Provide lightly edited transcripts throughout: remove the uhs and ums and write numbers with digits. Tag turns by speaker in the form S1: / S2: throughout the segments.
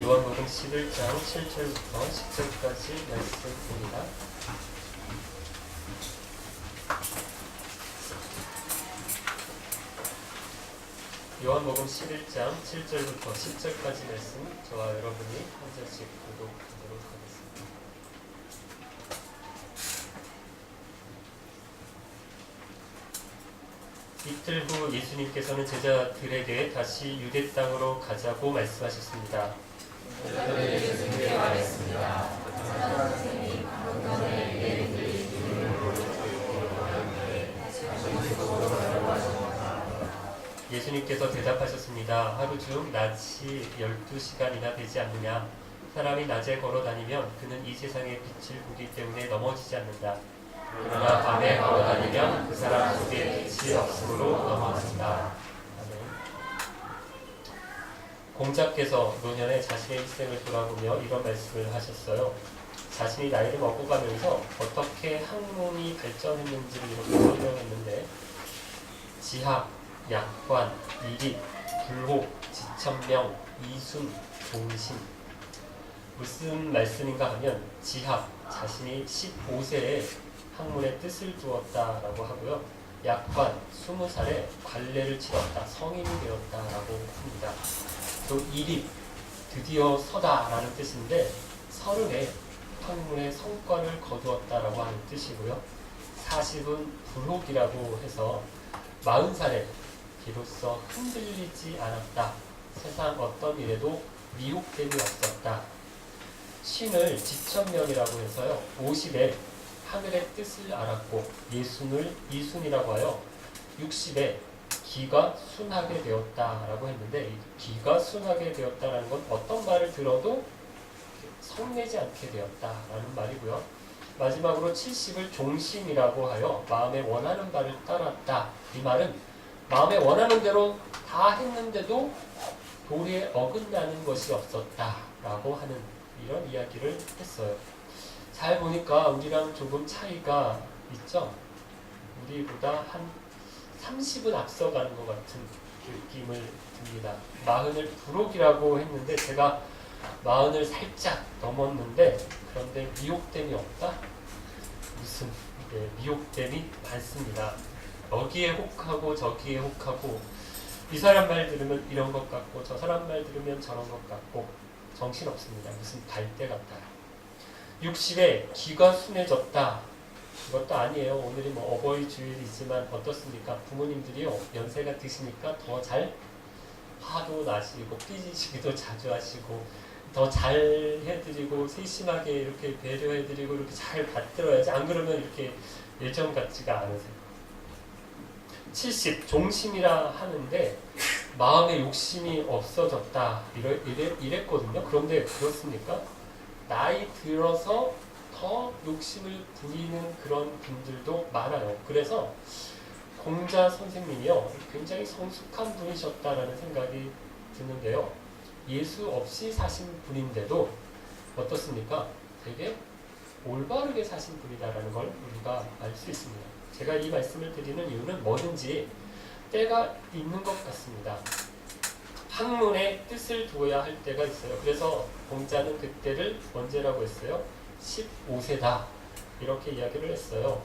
S1: 요한복음 11장 7절부터 10절까지 말씀입니다. 요한복음 11장 7절부터 10절까지 말씀 저와 여러분이 한 절씩 교독하도록 하겠습니다. 이틀 후 예수님께서는 제자들에게 다시 유대 땅으로 가자고 말씀하셨습니다.
S2: 예수님께 말했습니다. 선생님, 방금 전에 얘네들이
S1: 예수님께서 대답하셨습니다. 하루 중 낮이 12시간이나 되지 않느냐? 사람이 낮에 걸어다니면 그는 이 세상의 빛을 보기 때문에 넘어지지 않는다. 그러나 밤에 걸어다니면 그 사람 속에 빛이 없으므로 넘어진다. 공자께서 노년에 자신의 일생을 돌아보며 이런 말씀을 하셨어요. 자신이 나이를 먹어가면서 어떻게 학문이 발전했는지를 이렇게 설명했는데 지학, 약관, 이립, 불혹, 지천명, 이순, 종신. 무슨 말씀인가 하면 지학, 자신이 15세에 학문의 뜻을 두었다라고 하고요. 약관, 20살에 관례를 치렀다, 성인이 되었다라고 합니다. 또 이립, 드디어 서다라는 뜻인데 30에 학문의 성과를 거두었다라고 하는 뜻이고요. 40은 불혹이라고 해서 40살에 비로소 흔들리지 않았다. 세상 어떤 일에도 미혹됨이 없었다. 신을 지천명이라고 해서요. 50에 하늘의 뜻을 알았고 이순이라고 하여 60에 기가 순하게 되었다라고 했는데 이 기가 순하게 되었다라는 건 어떤 말을 들어도 성내지 않게 되었다라는 말이고요. 마지막으로 70을 종신이라고 하여 마음에 원하는 바를 따랐다. 이 말은 마음에 원하는 대로 다 했는데도 도리에 어긋나는 것이 없었다라고 하는 이런 이야기를 했어요. 잘 보니까 우리랑 조금 차이가 있죠? 우리보다 한 30은 앞서가는 것 같은 느낌을 듭니다. 40을 불혹이라고 했는데 제가 40을 살짝 넘었는데 그런데 미혹됨이 없다? 무슨 미혹됨이 많습니다. 여기에 혹하고 저기에 혹하고 이 사람 말 들으면 이런 것 같고 저 사람 말 들으면 저런 것 같고 정신없습니다. 무슨 갈대 같아요. 60에 기가 순해졌다. 그것도 아니에요. 오늘이 뭐 어버이 주일이지만 어떻습니까? 부모님들이요 연세가 드시니까 더 잘 화도 나시고 삐지시기도 자주 하시고 더 잘 해드리고 세심하게 이렇게 배려해드리고 이렇게 잘 받들어야지. 안 그러면 이렇게 예전 같지가 않으세요. 70 종심이라 하는데 마음의 욕심이 없어졌다 이랬거든요. 그런데 그렇습니까? 나이 들어서 더 욕심을 부리는 그런 분들도 많아요. 그래서 공자 선생님이요 굉장히 성숙한 분이셨다라는 생각이 드는데요. 예수 없이 사신 분인데도 어떻습니까? 되게 올바르게 사신 분이다라는 걸 우리가 알 수 있습니다. 제가 이 말씀을 드리는 이유는 뭐든지 때가 있는 것 같습니다. 학문의 뜻을 두어야 할 때가 있어요. 그래서 공자는 그때를 언제라고 했어요? 15세다 이렇게 이야기를 했어요.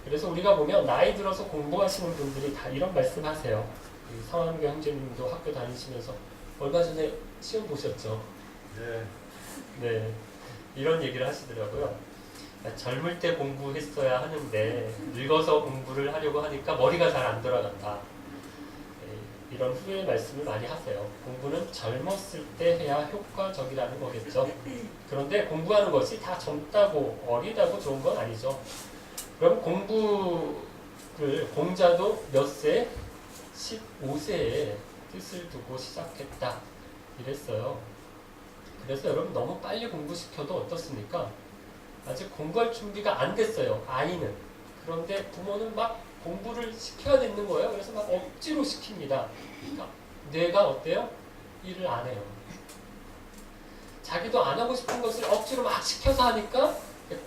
S1: 그래서 우리가 보면 나이 들어서 공부하시는 분들이 다 이런 말씀하세요. 성한교 형제님도 학교 다니시면서 얼마 전에 시험 보셨죠? 네. 이런 얘기를 하시더라고요. 젊을 때 공부했어야 하는데 늙어서 공부를 하려고 하니까 머리가 잘 안 돌아간다. 이런 후회 말씀을 많이 하세요. 공부는 젊었을 때 해야 효과적이라는 거겠죠. 그런데 공부하는 것이 다 젊다고 어리다고 좋은 건 아니죠. 그럼 공부를 공자도 몇 세? 15세에 뜻을 두고 시작했다 이랬어요. 그래서 여러분 너무 빨리 공부시켜도 어떻습니까? 아직 공부할 준비가 안 됐어요. 아이는. 그런데 부모는 막 공부를 시켜야 되는 거예요. 그래서 막 억지로 시킵니다. 그러니까 뇌가 어때요? 일을 안 해요. 자기도 안 하고 싶은 것을 억지로 막 시켜서 하니까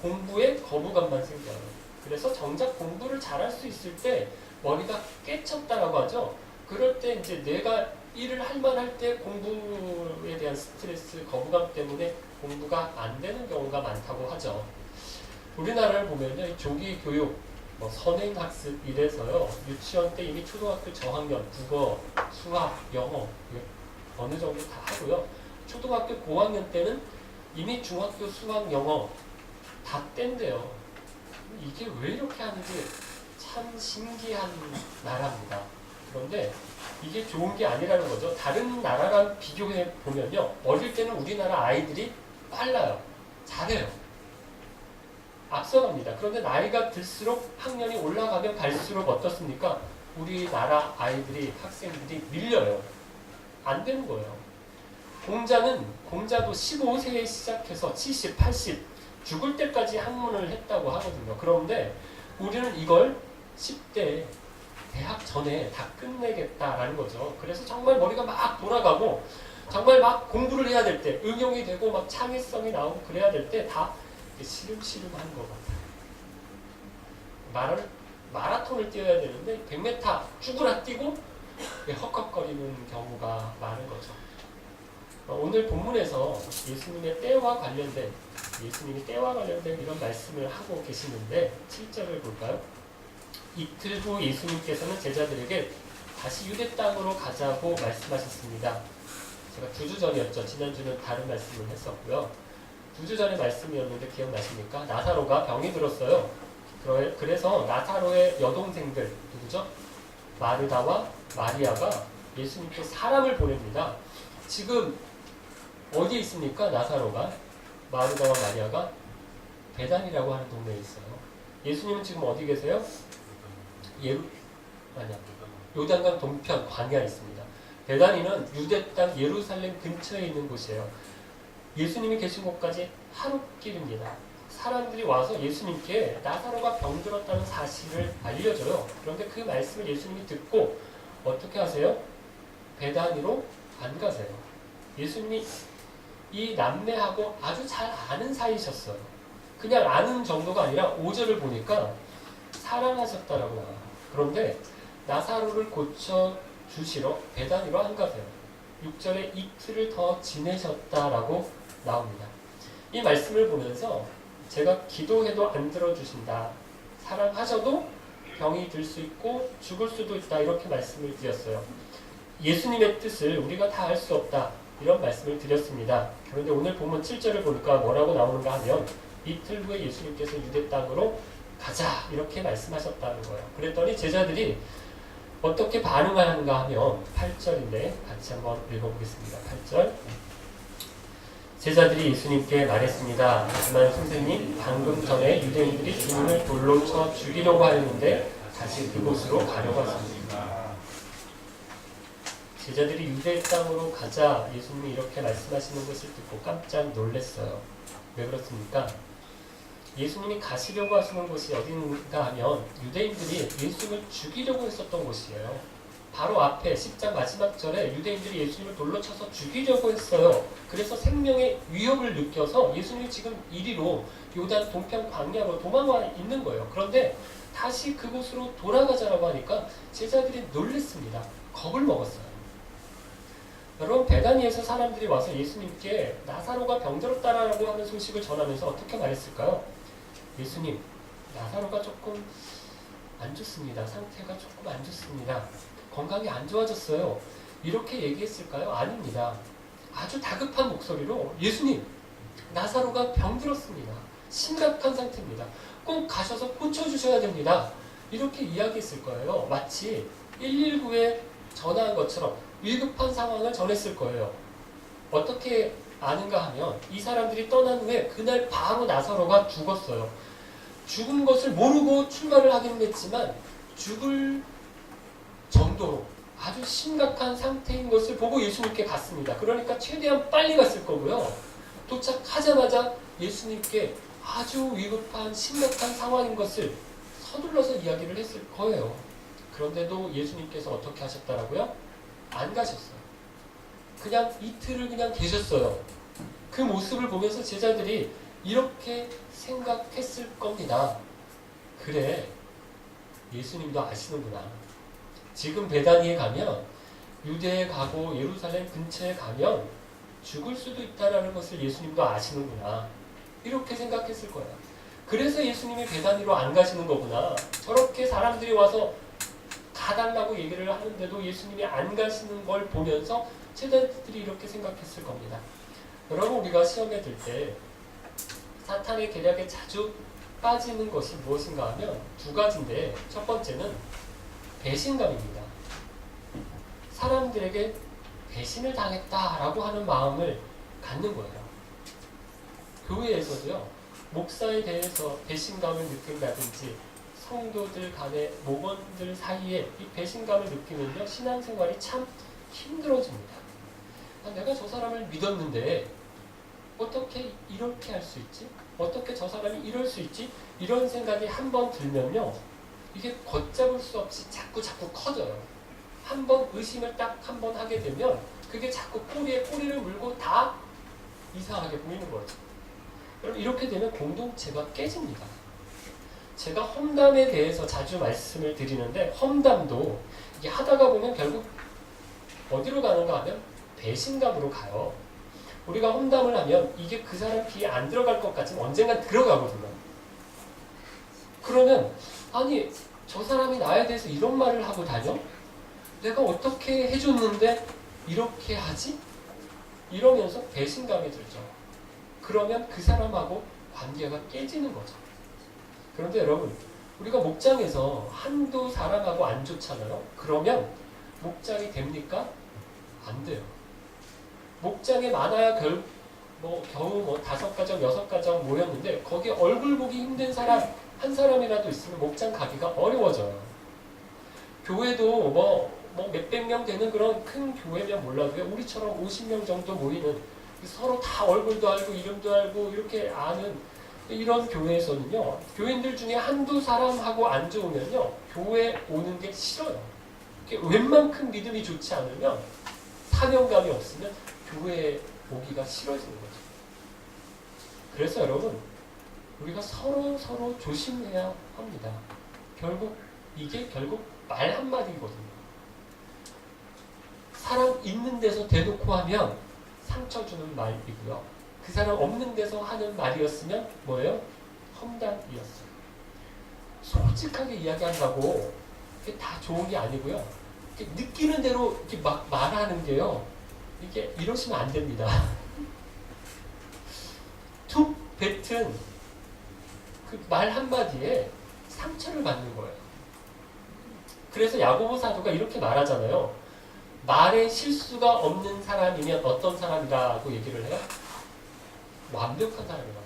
S1: 공부에 거부감만 생겨요. 그래서 정작 공부를 잘할 수 있을 때 머리가 깨쳤다라고 하죠. 그럴 때 이제 뇌가 일을 할 만할 때 공부에 대한 스트레스, 거부감 때문에 공부가 안 되는 경우가 많다고 하죠. 우리나라를 보면요, 이 조기 교육, 선행학습 이래서요, 유치원 때 이미 초등학교 저학년, 국어, 수학, 영어 어느 정도 다 하고요. 초등학교 고학년 때는 이미 중학교 수학, 영어 다 뗀대요. 이게 왜 이렇게 하는지 참 신기한 나라입니다. 그런데 이게 좋은 게 아니라는 거죠. 다른 나라랑 비교해 보면요, 어릴 때는 우리나라 아이들이 빨라요. 잘해요. 앞서갑니다. 그런데 나이가 들수록 학년이 올라가면 갈수록 어떻습니까? 우리나라 아이들이, 학생들이 밀려요. 안 되는 거예요. 공자도 15세에 시작해서 70, 80 죽을 때까지 학문을 했다고 하거든요. 그런데 우리는 이걸 10대 대학 전에 다 끝내겠다라는 거죠. 그래서 정말 머리가 막 돌아가고 정말 막 공부를 해야 될 때, 응용이 되고 막 창의성이 나오고 그래야 될 때 다 시름시름한 것 같아요. 마라톤을 뛰어야 되는데 100m 쭈그라 뛰고 헉헉거리는 경우가 많은 거죠. 오늘 본문에서 예수님이 때와 관련된 이런 말씀을 하고 계시는데 7절을 볼까요? 이틀 후 예수님께서는 제자들에게 다시 유대 땅으로 가자고 말씀하셨습니다. 제가 2주 전이었죠. 지난주는 다른 말씀을 했었고요. 2주 전의 말씀이었는데 기억나십니까? 나사로가 병이 들었어요. 그래서 나사로의 여동생들 누구죠? 마르다와 마리아가 예수님께 사람을 보냅니다. 지금 어디에 있습니까? 나사로가, 마르다와 마리아가 베단이라고 하는 동네에 있어요. 예수님은 지금 어디 계세요? 요단강 동편 광야에 있습니다. 베다니는 유대 땅 예루살렘 근처에 있는 곳이에요. 예수님이 계신 곳까지 하룻길입니다. 사람들이 와서 예수님께 나사로가 병들었다는 사실을 알려줘요. 그런데 그 말씀을 예수님이 듣고 어떻게 하세요? 베다니로 안 가세요. 예수님이 이 남매하고 아주 잘 아는 사이셨어요. 그냥 아는 정도가 아니라 5절을 보니까 사랑하셨다라고 나와요. 그런데 나사로를 고쳐주시러 베다니로 안 가세요. 6절에 이틀을 더 지내셨다라고 나옵니다. 이 말씀을 보면서 제가 기도해도 안 들어주신다, 사랑하셔도 병이 들 수 있고 죽을 수도 있다, 이렇게 말씀을 드렸어요. 예수님의 뜻을 우리가 다 알 수 없다, 이런 말씀을 드렸습니다. 그런데 오늘 본문 7절을 보니까 뭐라고 나오는가 하면 이틀 후에 예수님께서 유대 땅으로 가자, 이렇게 말씀하셨다는 거예요. 그랬더니 제자들이 어떻게 반응하는가 하면 8절인데 같이 한번 읽어보겠습니다. 8절. 제자들이 예수님께 말했습니다. 하지만 선생님, 방금 전에 유대인들이 주님을 돌로 쳐 죽이려고 하였는데 다시 그곳으로 가려고 하십니다. 제자들이 유대 땅으로 가자, 예수님이 이렇게 말씀하시는 것을 듣고 깜짝 놀랐어요. 왜 그렇습니까? 예수님이 가시려고 하시는 곳이 어딘가 하면 유대인들이 예수님을 죽이려고 했었던 곳이에요. 바로 앞에 10장 마지막 절에 유대인들이 예수님을 돌로 쳐서 죽이려고 했어요. 그래서 생명의 위협을 느껴서 예수님이 지금 이리로 요단 동편 광야로 도망와 있는 거예요. 그런데 다시 그곳으로 돌아가자라고 하니까 제자들이 놀랐습니다. 겁을 먹었어요. 여러분, 베다니에서 사람들이 와서 예수님께 나사로가 병들었다라고 하는 소식을 전하면서 어떻게 말했을까요? 예수님, 나사로가 조금 안 좋습니다. 상태가 조금 안 좋습니다. 건강이 안 좋아졌어요. 이렇게 얘기했을까요? 아닙니다. 아주 다급한 목소리로 예수님, 나사로가 병들었습니다. 심각한 상태입니다. 꼭 가셔서 고쳐주셔야 됩니다. 이렇게 이야기했을 거예요. 마치 119에 전화한 것처럼 위급한 상황을 전했을 거예요. 어떻게 아는가 하면 이 사람들이 떠난 후에 그날 바로 나사로가 죽었어요. 죽은 것을 모르고 출발을 하긴 했지만 죽을 정도로 아주 심각한 상태인 것을 보고 예수님께 갔습니다. 그러니까 최대한 빨리 갔을 거고요. 도착하자마자 예수님께 아주 위급한 심각한 상황인 것을 서둘러서 이야기를 했을 거예요. 그런데도 예수님께서 어떻게 하셨다라고요? 안 가셨어요. 그냥 이틀을 그냥 계셨어요. 그 모습을 보면서 제자들이 이렇게 생각했을 겁니다. 그래, 예수님도 아시는구나. 지금 베다니에 가면 유대에 가고 예루살렘 근처에 가면 죽을 수도 있다는 것을 예수님도 아시는구나. 이렇게 생각했을 거야. 그래서 예수님이 베다니로 안 가시는 거구나. 저렇게 사람들이 와서 가달라고 얘기를 하는데도 예수님이 안 가시는 걸 보면서 제자들이 이렇게 생각했을 겁니다. 여러분, 우리가 시험에 들 때 사탄의 계략에 자주 빠지는 것이 무엇인가 하면 두 가지인데, 첫 번째는 배신감입니다. 사람들에게 배신을 당했다라고 하는 마음을 갖는 거예요. 교회에서도요, 목사에 대해서 배신감을 느낀다든지 성도들 간의 목원들 사이에 이 배신감을 느끼면요, 신앙생활이 참 힘들어집니다. 내가 저 사람을 믿었는데 어떻게 이렇게 할 수 있지? 어떻게 저 사람이 이럴 수 있지? 이런 생각이 한번 들면요, 이게 걷잡을 수 없이 자꾸 커져요. 한번 의심을 딱 한 번 하게 되면 그게 자꾸 꼬리에 꼬리를 물고 다 이상하게 보이는 거죠. 여러분, 이렇게 되면 공동체가 깨집니다. 제가 험담에 대해서 자주 말씀을 드리는데, 험담도 이게 하다가 보면 결국 어디로 가는가 하면 배신감으로 가요. 우리가 험담을 하면 이게 그 사람 귀에 안 들어갈 것 같지만 언젠간 들어가거든요. 그러면 아니, 저 사람이 나에 대해서 이런 말을 하고 다녀? 내가 어떻게 해줬는데 이렇게 하지? 이러면서 배신감이 들죠. 그러면 그 사람하고 관계가 깨지는 거죠. 그런데 여러분, 우리가 목장에서 한두 사람하고 안 좋잖아요. 그러면 목장이 됩니까? 안 돼요. 목장에 많아야 겨우 5가정, 6가정 모였는데 거기에 얼굴 보기 힘든 사람 한 사람이라도 있으면 목장 가기가 어려워져요. 교회도 몇백 명 되는 그런 큰 교회면 몰라도요, 우리처럼 50명 정도 모이는, 서로 다 얼굴도 알고 이름도 알고 이렇게 아는 이런 교회에서는요, 교인들 중에 한두 사람하고 안 좋으면요, 교회 오는 게 싫어요. 웬만큼 믿음이 좋지 않으면, 사명감이 없으면 교회에 오기가 싫어지는 거죠. 그래서 여러분, 우리가 서로 조심해야 합니다. 이게 결국 말 한마디거든요. 사람 있는 데서 대놓고 하면 상처 주는 말이고요. 그 사람 없는 데서 하는 말이었으면 뭐예요? 험담이었어요. 솔직하게 이야기한다고 이게 다 좋은 게 아니고요. 느끼는 대로 이렇게 막 말하는 게요, 이게 이러시면 안 됩니다. 툭 뱉은 그 말 한마디에 상처를 받는 거예요. 그래서 야고보 사도가 이렇게 말하잖아요. 말에 실수가 없는 사람이면 어떤 사람이라고 얘기를 해요? 완벽한 사람이라고.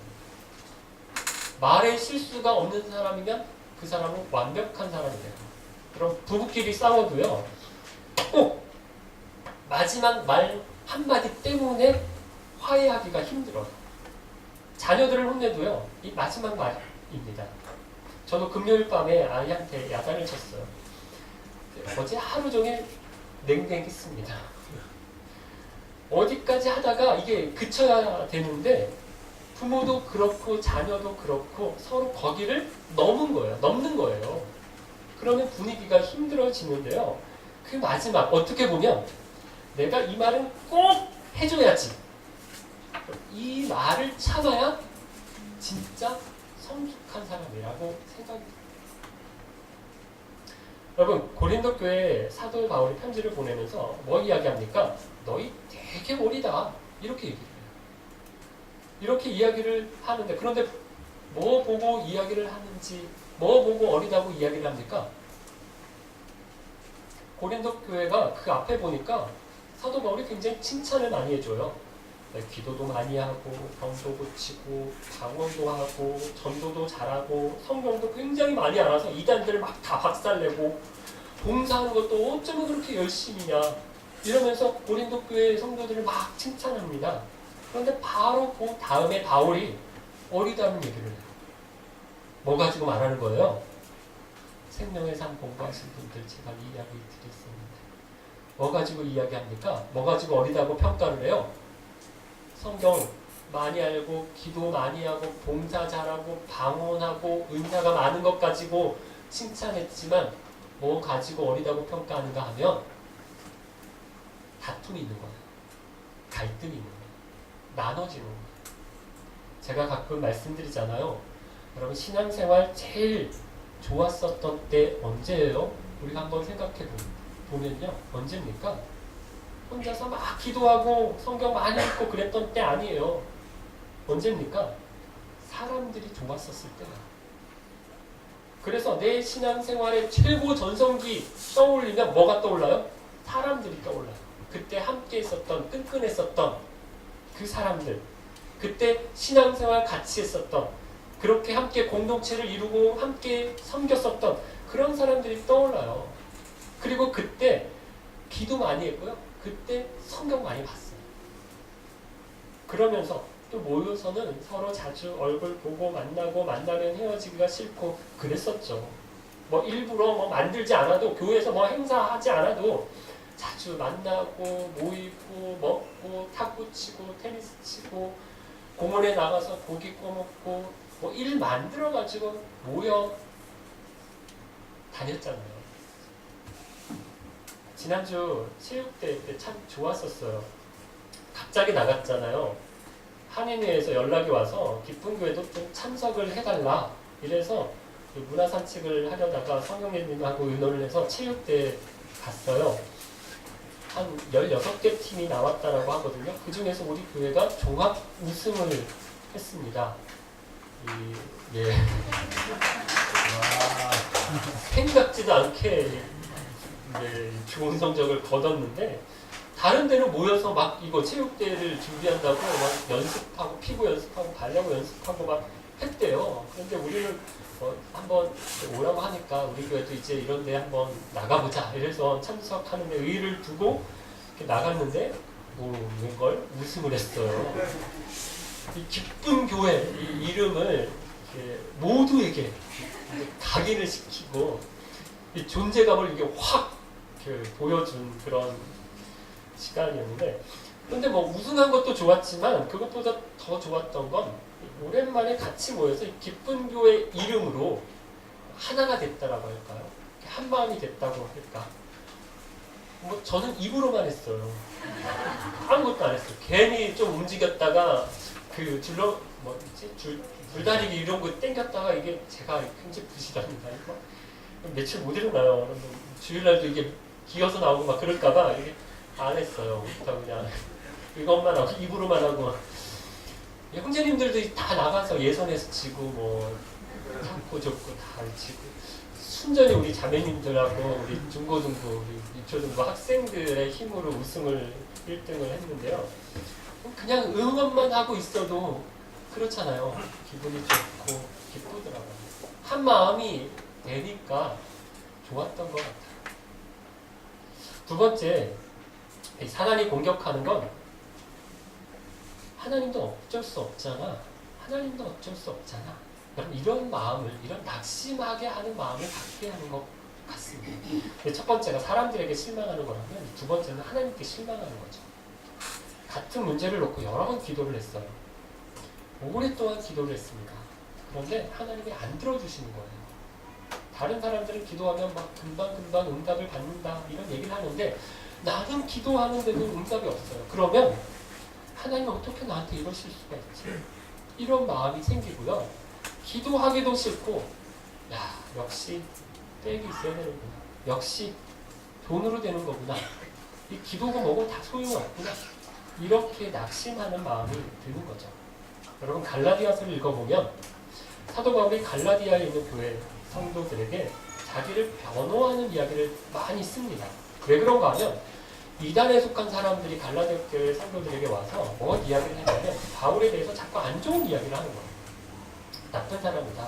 S1: 말에 실수가 없는 사람이면 그 사람은 완벽한 사람이래요. 그럼 부부끼리 싸워도요, 꼭 마지막 말 한마디 때문에 화해하기가 힘들어요. 자녀들을 혼내도요, 이 마지막 말입니다. 저도 금요일 밤에 아이한테 야단을 쳤어요. 어제 하루 종일 냉랭했습니다. 어디까지 하다가 이게 그쳐야 되는데 부모도 그렇고 자녀도 그렇고 서로 거기를 넘는 거예요. 그러면 분위기가 힘들어지는데요. 그 마지막, 어떻게 보면 내가 이 말은 꼭 해줘야지, 이 말을 참아야 진짜 성숙한 사람이라고 생각이 듭니다. 여러분, 고린도 교회에 사도 바울이 편지를 보내면서 뭐 이야기합니까? 너희 되게 어리다, 이렇게 얘기를 해요. 이렇게 이야기를 하는데, 그런데 뭐 보고 이야기를 하는지, 뭐 보고 어리다고 이야기를 합니까? 고린도 교회가 그 앞에 보니까 사도 바울이 굉장히 칭찬을 많이 해줘요. 기도도 많이 하고, 병도 고치고, 방언도 하고, 전도도 잘하고, 성경도 굉장히 많이 알아서 이단들을 막 다 박살내고, 봉사하는 것도 어쩌면 그렇게 열심히냐, 이러면서 고린도 교회 성도들을 막 칭찬합니다. 그런데 바로 그 다음에 바울이 어리다는 얘기를 해요. 뭐 가지고 말하는 거예요? 생명의 삶 공부하신 분들 제가 이야기 드렸었는데, 뭐 가지고 이야기합니까? 뭐 가지고 어리다고 평가를 해요? 성경 많이 알고, 기도 많이 하고, 봉사 잘하고, 방언하고, 은사가 많은 것 가지고 칭찬했지만 뭐 가지고 어리다고 평가하는가 하면 다툼이 있는 거예요. 갈등이 있는 거예요. 나눠지는 거예요. 제가 가끔 말씀드리잖아요. 여러분 신앙생활 제일 좋았었던 때 언제예요? 우리가 한번 생각해 보면요. 언제입니까? 혼자서 막 기도하고 성경 많이 읽고 그랬던 때 아니에요. 언제입니까? 사람들이 좋았었을 때야. 그래서 내 신앙생활의 최고 전성기 떠올리면 뭐가 떠올라요? 사람들이 떠올라요. 그때 함께 있었던, 끈끈했었던 그 사람들, 그때 신앙생활 같이 했었던, 그렇게 함께 공동체를 이루고 함께 섬겼었던 그런 사람들이 떠올라요. 그리고 그때 기도 많이 했고요. 그때 성경 많이 봤어요. 그러면서 또 모여서는 서로 자주 얼굴 보고 만나고 만나면 헤어지기가 싫고 그랬었죠. 뭐 일부러 뭐 만들지 않아도 교회에서 뭐 행사하지 않아도 자주 만나고 모이고 먹고 탁구 치고 테니스 치고 공원에 나가서 고기 구워 먹고 뭐 일 만들어 가지고 모여 다녔잖아요. 지난주 체육대회 때 참 좋았었어요. 갑자기 나갔잖아요. 한인회에서 연락이 와서 기쁨교회도 좀 참석을 해달라 이래서 문화산책을 하려다가 성경예님하고 의논을 해서 체육대회 갔어요. 한 16개 팀이 나왔다라고 하거든요. 그 중에서 우리 교회가 종합 우승을 했습니다. 예. 생각지도 않게 좋은 성적을 거뒀는데 다른 데는 모여서 막 이거 체육대회를 준비한다고 막 연습하고 피구 연습하고 발야구 연습하고 막 했대요. 그런데 우리는 한번 오라고 하니까 우리 교회도 이제 이런 데 한번 나가보자 이래서 참석하는 데 의의를 두고 이렇게 나갔는데 웬걸 우승을 했어요. 이 기쁜 교회 이 이름을 모두에게 각인을 시키고 이 존재감을 이게 확 보여준 그런 시간이었는데, 근데 뭐 우승한 것도 좋았지만 그것보다 더 좋았던 건 오랜만에 같이 모여서 이 기쁜 교회 이름으로 하나가 됐다라고 할까요? 한 마음이 됐다고 할까? 뭐 저는 입으로만 했어요. 아무것도 안 했어요. 괜히 좀 움직였다가 그 줄로 줄다리기 이런 거 땡겼다가 이게 제가 굉장히 부실합니다. 며칠 못 일어나요. 주일날도 이게 기어서 나오고 막 그럴까봐 이게 안 했어요. 그냥 이것만 하고 입으로만 하고. 형제님들도 다 나가서 예선에서 지고 뭐 잡고 좁고 다 지고 순전히 우리 자매님들하고 우리 중고등부, 우리 유초등부 학생들의 힘으로 우승을 1등을 했는데요. 그냥 응원만 하고 있어도 그렇잖아요. 기분이 좋고 기쁘더라고요. 한 마음이 되니까 좋았던 것 같아요. 두 번째, 사단이 공격하는 건 하나님도 어쩔 수 없잖아. 하나님도 어쩔 수 없잖아. 여러분 이런 마음을, 이런 낙심하게 하는 마음을 갖게 하는 것 같습니다. 첫 번째가 사람들에게 실망하는 거라면 두 번째는 하나님께 실망하는 거죠. 같은 문제를 놓고 여러 번 기도를 했어요. 오랫동안 기도를 했습니다. 그런데 하나님이 안 들어주시는 거예요. 다른 사람들은 기도하면 막 금방금방 응답을 받는다 이런 얘기를 하는데 나는 기도하는데도 응답이 없어요. 그러면 하나님은 어떻게 나한테 이러실 수가 있지? 이런 마음이 생기고요. 기도하기도 싫고 야 역시 떼기 있어야 되는구나. 역시 돈으로 되는 거구나. 이 기도고 뭐고 다 소용없구나. 이렇게 낙심하는 마음이 드는 거죠. 여러분 갈라디아서를 읽어보면 사도 바울이 갈라디아에 있는 교회 성도들에게 자기를 변호하는 이야기를 많이 씁니다. 왜 그런가 하면 이단에 속한 사람들이 갈라디아 교회 성도들에게 와서 뭐 이야기를 하냐면 바울에 대해서 자꾸 안 좋은 이야기를 하는 거예요. 나쁜 사람이다.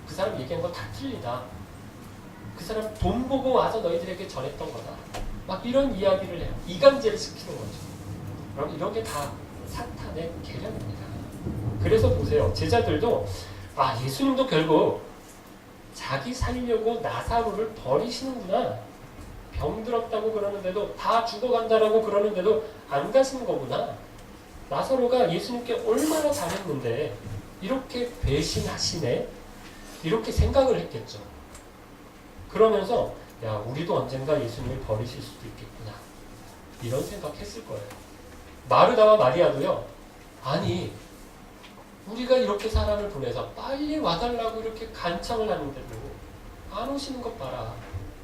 S1: 그 사람 얘기한 거 다 틀리다. 그 사람 돈 보고 와서 너희들에게 전했던 거다. 막 이런 이야기를 해요. 이간질을 시키는 거죠. 여러분 이런 게 다 사탄의 계략입니다. 그래서 보세요. 제자들도 예수님도 결국 자기 살려고 나사로를 버리시는구나. 병들었다고 그러는데도 다 죽어간다라고 그러는데도 안 가시는 거구나. 나사로가 예수님께 얼마나 잘했는데 이렇게 배신하시네. 이렇게 생각을 했겠죠. 그러면서 야 우리도 언젠가 예수님을 버리실 수도 있겠구나. 이런 생각했을 거예요. 마르다와 마리아도요. 아니 우리가 이렇게 사람을 보내서 빨리 와달라고 이렇게 간청을 하는데도 안 오시는 것 봐라.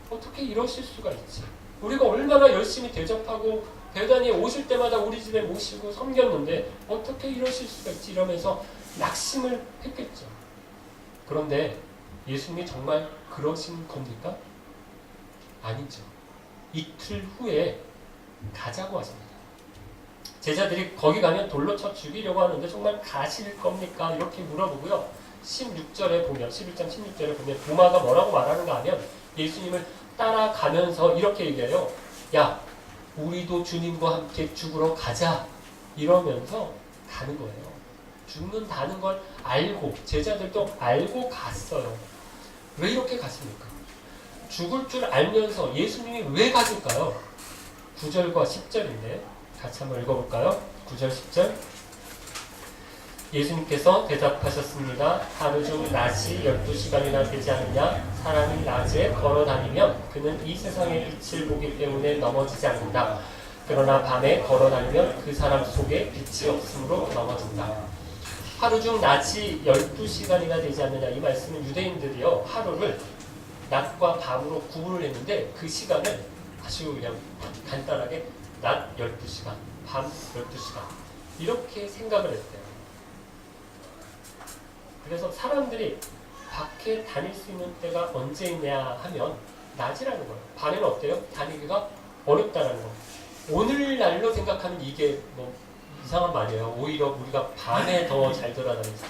S1: 어떻게 이러실 수가 있지? 우리가 얼마나 열심히 대접하고 대단히 오실 때마다 우리 집에 모시고 섬겼는데 어떻게 이러실 수가 있지? 이러면서 낙심을 했겠죠. 그런데 예수님이 정말 그러신 겁니까? 아니죠. 이틀 후에 가자고 하십니다. 제자들이 거기 가면 돌로 쳐 죽이려고 하는데 정말 가실 겁니까? 이렇게 물어보고요. 16절에 보면 11장 16절에 보면 도마가 뭐라고 말하는가 하면 예수님을 따라가면서 이렇게 얘기해요. 야 우리도 주님과 함께 죽으러 가자 이러면서 가는 거예요. 죽는다는 걸 알고 제자들도 알고 갔어요. 왜 이렇게 갔습니까? 죽을 줄 알면서 예수님이 왜 가실까요? 9절과 10절인데 같이 한번 읽어볼까요? 9절 10절 예수님께서 대답하셨습니다. 하루 중 낮이 12시간이나 되지 않느냐? 사람이 낮에 걸어다니면 그는 이 세상의 빛을 보기 때문에 넘어지지 않는다. 그러나 밤에 걸어다니면 그 사람 속에 빛이 없으므로 넘어진다. 하루 중 낮이 12시간이나 되지 않느냐? 이 말씀은 유대인들이요. 하루를 낮과 밤으로 구분을 했는데 그 시간을 아주 그냥 간단하게 낮 12시간, 밤 12시간 이렇게 생각을 했대요. 그래서 사람들이 밖에 다닐 수 있는 때가 언제냐 하면 낮이라는 거예요. 밤에는 어때요? 다니기가 어렵다라는 거예요. 오늘날로 생각하면 이게 뭐 이상한 말이에요. 오히려 우리가 밤에 더 잘 돌아다니죠.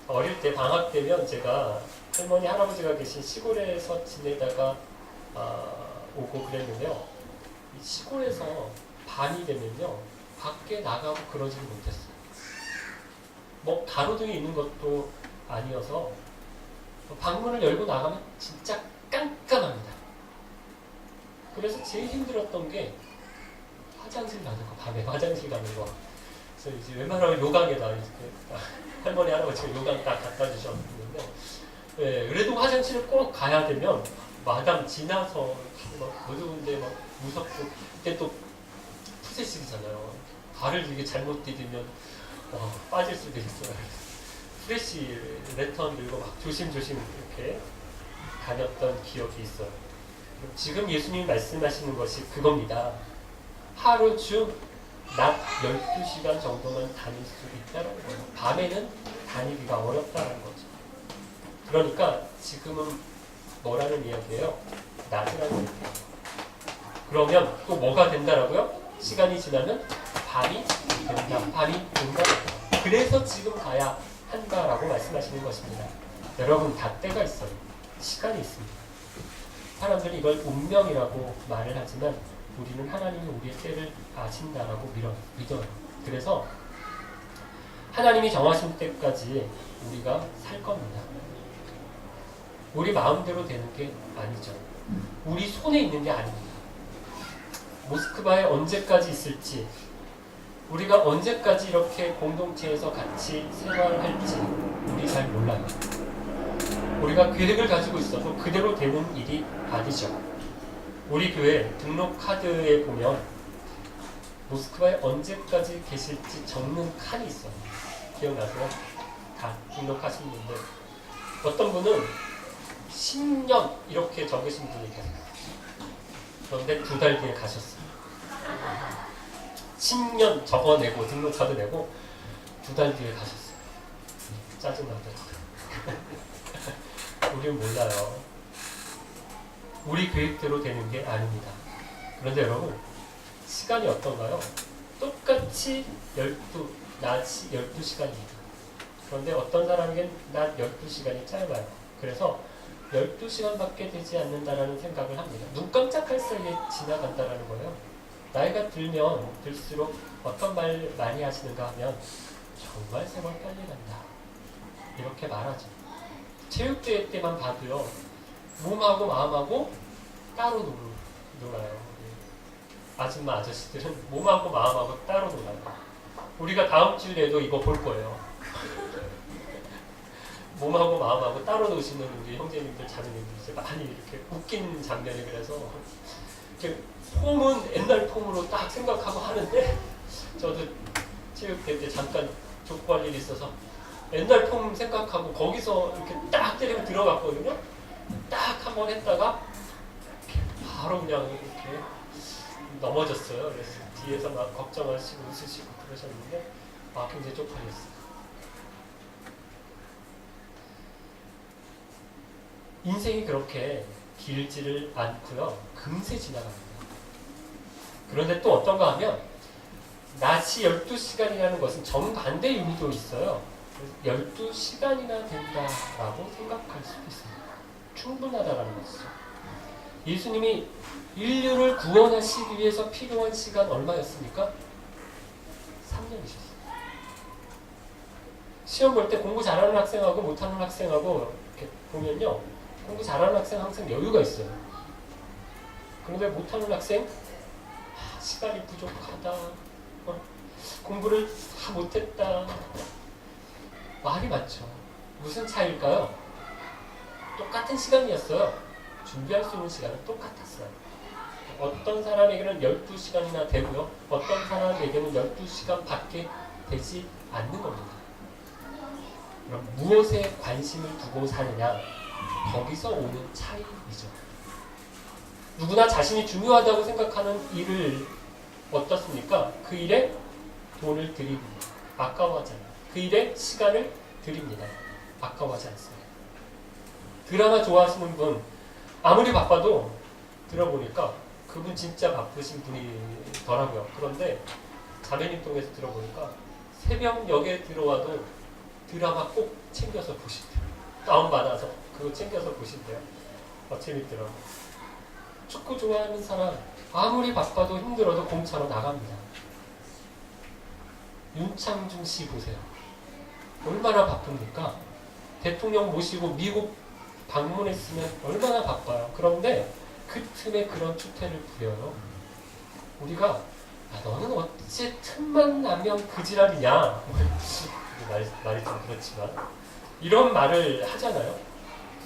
S1: 어릴 때 방학 때면 제가 할머니 할아버지가 계신 시골에서 지내다가 오고 그랬는데요. 이 시골에서 밤이 되면요 밖에 나가고 그러지는 못했어요. 뭐 가로등이 있는 것도 아니어서 방문을 열고 나가면 진짜 깜깜합니다. 그래서 제일 힘들었던 게 화장실 가는 거, 밤에 화장실 가는 거. 그래서 이제 웬만하면 요강에다 이렇게 할머니 할아버지가 요강 딱 갖다 주셨는데, 네, 그래도 화장실을 꼭 가야 되면 마당 지나서 막 어두운데 막 무섭고 그때 또 푸세식이잖아요. 발을 이게 잘못 디디면 빠질 수도 있어요. 프레시 랜턴 들고 막 조심조심 이렇게 다녔던 기억이 있어요. 지금 예수님이 말씀하시는 것이 그겁니다. 하루 중 낮 12시간 정도만 다닐 수 있다는 거예요. 밤에는 다니기가 어렵다는 거죠. 그러니까 지금은 뭐라는 이야기예요? 낮이라는 이야기예요. 그러면 또 뭐가 된다라고요? 시간이 지나면 밤이 된다. 밤이 된다. 그래서 지금 가야 한다라고 말씀하시는 것입니다. 여러분 다 때가 있어요. 시간이 있습니다. 사람들이 이걸 운명이라고 말을 하지만 우리는 하나님이 우리의 때를 아신다라고 믿어요. 그래서 하나님이 정하신 때까지 우리가 살 겁니다. 우리 마음대로 되는 게 아니죠. 우리 손에 있는 게 아닙니다. 모스크바에 언제까지 있을지, 우리가 언제까지 이렇게 공동체에서 같이 생활할지 우리 잘 몰라요. 우리가 계획을 가지고 있어도 그대로 되는 일이 아니죠. 우리 교회 등록 카드에 보면 모스크바에 언제까지 계실지 적는 칸이 있어요. 기억나세요? 다 등록하신 분들. 어떤 분은 10년 이렇게 적으신 분이 계세요. 그런데 2달 뒤에 가셨어요. 10년 적어내고 등록카드 내고 2달 뒤에 가셨어요. 짜증나더라고요. 우리는 몰라요. 우리 계획대로 되는 게 아닙니다. 그런데 여러분 시간이 어떤가요? 똑같이 낮이 12시간입니다. 그런데 어떤 사람에겐 낮 12시간이 짧아요. 그래서 12시간밖에 되지 않는다라는 생각을 합니다. 눈 깜짝할 사이에 지나간다라는 거예요. 나이가 들면 들수록 어떤 말 많이 하시는가 하면 정말 세월 빨리 간다 이렇게 말하죠. 체육대회 때만 봐도요. 몸하고 마음하고 따로 놀아요. 아줌마 아저씨들은 몸하고 마음하고 따로 놀아요. 우리가 다음 주에도 이거 볼 거예요. 몸하고 마음하고 따로 노시는 우리 형제님들 자매님들 이제 많이 이렇게 웃긴 장면이 그래서 이렇게 폼은 옛날 폼으로 딱 생각하고 하는데 저도 체육대회 때 잠깐 족구할 일이 있어서 옛날 폼 생각하고 거기서 이렇게 딱 때리고 들어갔거든요. 딱 한 번 했다가 바로 그냥 이렇게 넘어졌어요. 그래서 뒤에서 막 걱정하시고 웃으시고 그러셨는데 굉장히 쪽팔렸어요. 인생이 그렇게 길지를 않고요. 금세 지나갑니다. 그런데 또 어떤가 하면 낮이 12시간이라는 것은 정반대의 의미도 있어요. 12시간이나 된다라고 생각할 수도 있습니다. 충분하다라는 것이죠. 예수님이 인류를 구원하시기 위해서 필요한 시간 얼마였습니까? 3년이셨어요. 시험 볼 때 공부 잘하는 학생하고 못하는 학생하고 이렇게 보면요. 공부 잘하는 학생 항상 여유가 있어요. 그런데 못하는 학생 시간이 부족하다. 공부를 다 못했다. 말이 많죠. 무슨 차이일까요? 똑같은 시간이었어요. 준비할 수 있는 시간은 똑같았어요. 어떤 사람에게는 12시간이나 되고요. 어떤 사람에게는 12시간 밖에 되지 않는 겁니다. 그럼 무엇에 관심을 두고 사느냐? 거기서 오는 차이이죠. 누구나 자신이 중요하다고 생각하는 일을 어떻습니까? 그 일에 돈을 드립니다. 아까워하지 않아요. 그 일에 시간을 드립니다. 아까워하지 않습니다. 드라마 좋아하시는 분 아무리 바빠도 들어보니까 그분 진짜 바쁘신 분이더라고요. 그런데 자매님 통해서 들어보니까 새벽녘에 들어와도 드라마 꼭 챙겨서 보신대요. 다운받아서 그거 챙겨서 보신대요. 재밌더라고요. 축구 좋아하는 사람 아무리 바빠도 힘들어도 공차로 나갑니다. 윤창중 씨 보세요. 얼마나 바쁩니까? 대통령 모시고 미국 방문했으면 얼마나 바빠요. 그런데 그 틈에 그런 추태를 부려요. 우리가 너는 어째 틈만 나면 그 지랄이냐. 말이 좀 그렇지만 이런 말을 하잖아요.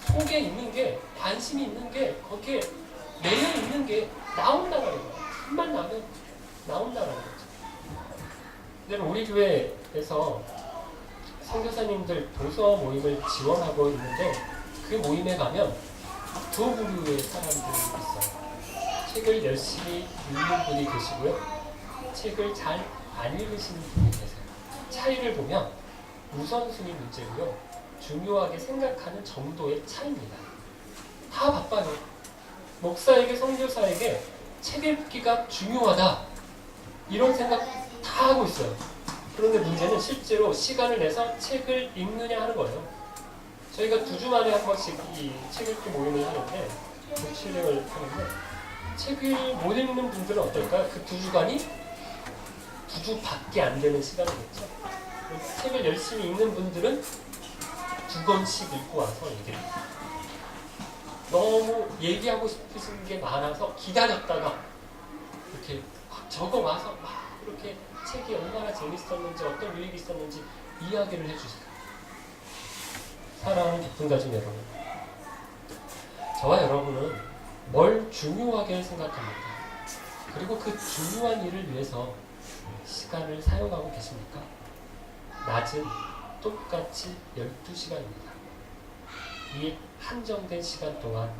S1: 속에 있는 게 관심이 있는 게 거기에 내려 있는 게 나온다는 거예요. 틈만 나면 나온다는 거죠. 근데 우리 교회에서 선교사님들 도서 모임을 지원하고 있는데 그 모임에 가면 두 부류의 사람들이 있어요. 책을 열심히 읽는 분이 계시고요. 책을 잘 안 읽으시는 분이 계세요. 차이를 보면 우선순위 문제고요. 중요하게 생각하는 정도의 차이입니다. 다 바빠요. 목사에게 선교사에게 책 읽기가 중요하다. 이런 생각 다 하고 있어요. 그런데 문제는 실제로 시간을 내서 책을 읽느냐 하는 거예요. 저희가 2주 만에 한 번씩 이 책 읽기 모임을 하는데 실행을 하는데 책을 못 읽는 분들은 어떨까요? 그 2주간이 2주밖에 안 되는 시간이겠죠. 책을 열심히 읽는 분들은 2권씩 읽고 와서 얘기를 해요. 너무 얘기하고 싶으신 게 많아서 기다렸다가 이렇게 적어와서 막 이렇게 책이 얼마나 재밌었는지 어떤 유익이 있었는지 이야기를 해주세요. 사랑하는 깊은 가족 여러분, 저와 여러분은 뭘 중요하게 생각합니까? 그리고 그 중요한 일을 위해서 시간을 사용하고 계십니까? 낮은 똑같이 12시간입니다. 이 한정된 시간 동안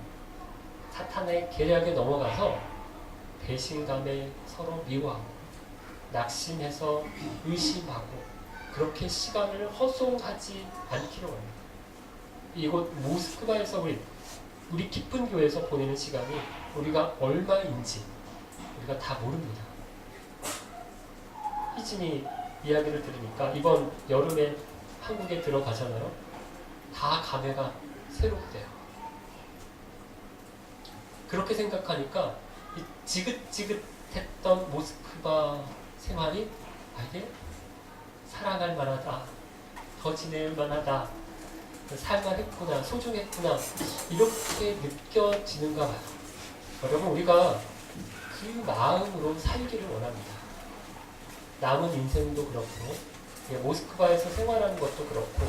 S1: 사탄의 계략에 넘어가서 배신감에 서로 미워하고 낙심해서 의심하고 그렇게 시간을 허송하지 않기로 합니다. 이곳 모스크바에서 우리 깊은 교회에서 보내는 시간이 우리가 얼마인지 우리가 다 모릅니다. 희진이 이야기를 들으니까 이번 여름에 한국에 들어가잖아요. 다 감회가 새롭대요. 그렇게 생각하니까 이 지긋지긋했던 모스크바 생활이 이게 살아갈 만하다, 더 지낼 만하다, 살만했구나, 소중했구나 이렇게 느껴지는가 봐요. 여러분 우리가 그 마음으로 살기를 원합니다. 남은 인생도 그렇고 모스크바에서 생활하는 것도 그렇고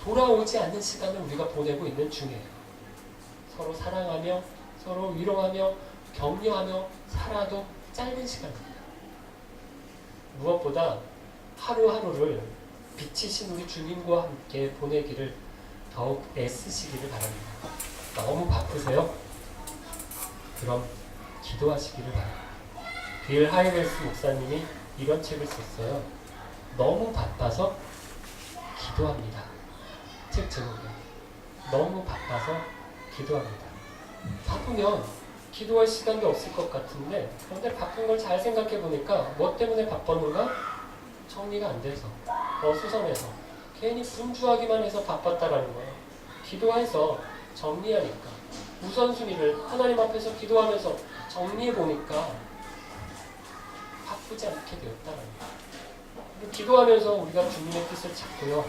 S1: 돌아오지 않는 시간을 우리가 보내고 있는 중이에요. 서로 사랑하며 서로 위로하며 격려하며 살아도 짧은 시간입니다. 무엇보다 하루하루를 빛이신 우리 주님과 함께 보내기를 더욱 애쓰시기를 바랍니다. 너무 바쁘세요? 그럼 기도하시기를 바랍니다. 빌 하이벨스 목사님이 이런 책을 썼어요. 너무 바빠서 기도합니다. 책 제목이 너무 바빠서 기도합니다. 바쁘면 기도할 시간도 없을 것 같은데, 그런데 바쁜 걸 잘 생각해 보니까 뭐 때문에 바빴는가? 정리가 안 돼서, 어수선해서, 괜히 분주하기만 해서 바빴다라는 거예요. 기도해서 정리하니까, 우선순위를 하나님 앞에서 기도하면서 정리해 보니까 바쁘지 않게 되었다라는 거예요. 기도하면서 우리가 주님의 뜻을 찾고요,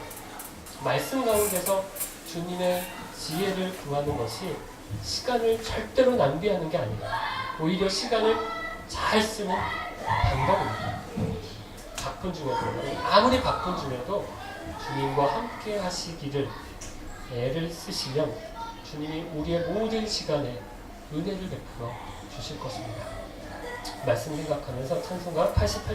S1: 말씀 가운데서 주님의 지혜를 구하는 것이 시간을 절대로 낭비하는 게 아니라 오히려 시간을 잘 쓰는 방법입니다. 바쁜 중에도, 아무리 바쁜 중에도 주님과 함께 하시기를 애를 쓰시면 주님이 우리의 모든 시간에 은혜를 베풀어 주실 것입니다. 말씀 생각하면서 찬송가 88